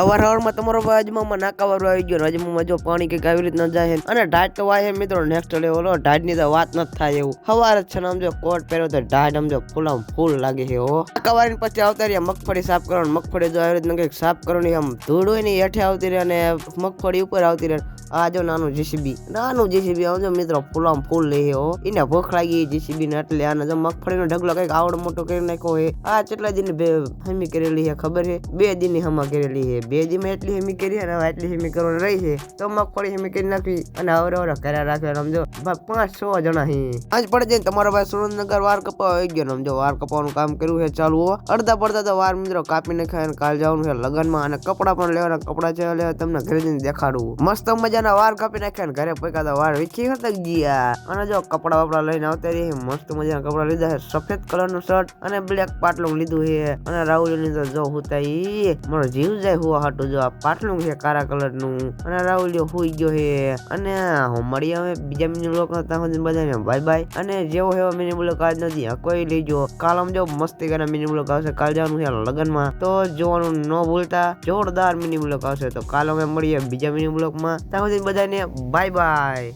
સવારમાં તમારો અજમામાં નાકાવાળો આવી ગયો અજમામાં જો પાણી કઈક આવી રીતના જાય અને ઢાઢ તો વાય મિત્રો નેક્સ્ટ લેવલ ઢાઢ ની તો વાત નથી થાય એવું સવાર જ છે ને સમજો કોટ પહેરો તો ઢાઢ સમજો ફૂલામ ફૂલ લાગે છે હો નાકાવાળી પછી આવતા રહ્યા મગફળી સાફ કરવાનું મગફળી જો આવી રીતના કઈક સાફ કરવાની આમ ધૂળ હોય ને હેઠે આવતી રહે અને મગફળી ઉપર આવતી રહે આ જો નાનું જેસીબી આવજો મિત્રો ફૂલામ ફૂલ લે હો એને ભૂખ લાગી જેસીબી ને એટલે આને જો મગફળીનો ઢગલો કઈક આવડ મોટો કરી નાખ્યો હોય આ કેટલા દિન હમી કરેલી છે ખબર છે 2 દિન ની હમા કરેલી છે 2 દિન માં એટલી હમી કરી અને એટલી હમી કરવાની રહી છે તો મગફળી હમી કરી નાખી અને અવરે કર્યા રાખે સમજો 5-6 જણા હી આજ પડે જઈને તમારો ભાઈ સુરેન્દ્રનગર વાર કપાવા આવી ગયો સમજો વાર કપાવાનું કામ કર્યું છે ચાલુ અડધા પડતા તો વાર મિત્રો કાપી નાખ્યા અને કાલ જવાનું છે લગનમાં અને કપડા પણ લેવાના કપડા છે લેવા તમને ઘરે જઈને દેખાડું મસ્ત મજાના વાર કાપી નાખ્યા ને ઘરે પૈકા તો વાર વીખી હતા ગયા અને જો કપડા વપડા લઈને આવતા રહી મસ્ત મજાના કપડા લીધા છે સફેદ કલર નું શર્ટ અને બ્લેક પાટલું લીધું છે અને રાહુલ ની તો જો હુતા ઈ મારો જીવ જાય હુવા હાટું જો આ પાટલું છે કાળા કલર નું અને રાહુલ હુઈ ગયો છે અને મળી હવે બીજા મિની બ્લોક ત્યાં સુધી બધાને બાય બાય અને જેવો હેવો મિની બ્લોક આજ નથી કોઈ લેજો કાલ આમ જો મસ્તી કરીને મિની બ્લોક આવશે કાલ જવાનું છે લગનમાં તો જોવાનું ન ભૂલતા જોરદાર મિની બ્લોક આવશે તો કાલ અમે મળીએ બીજા મિની બ્લોક માં ત્યાં સુધી બધાને બાય બાય।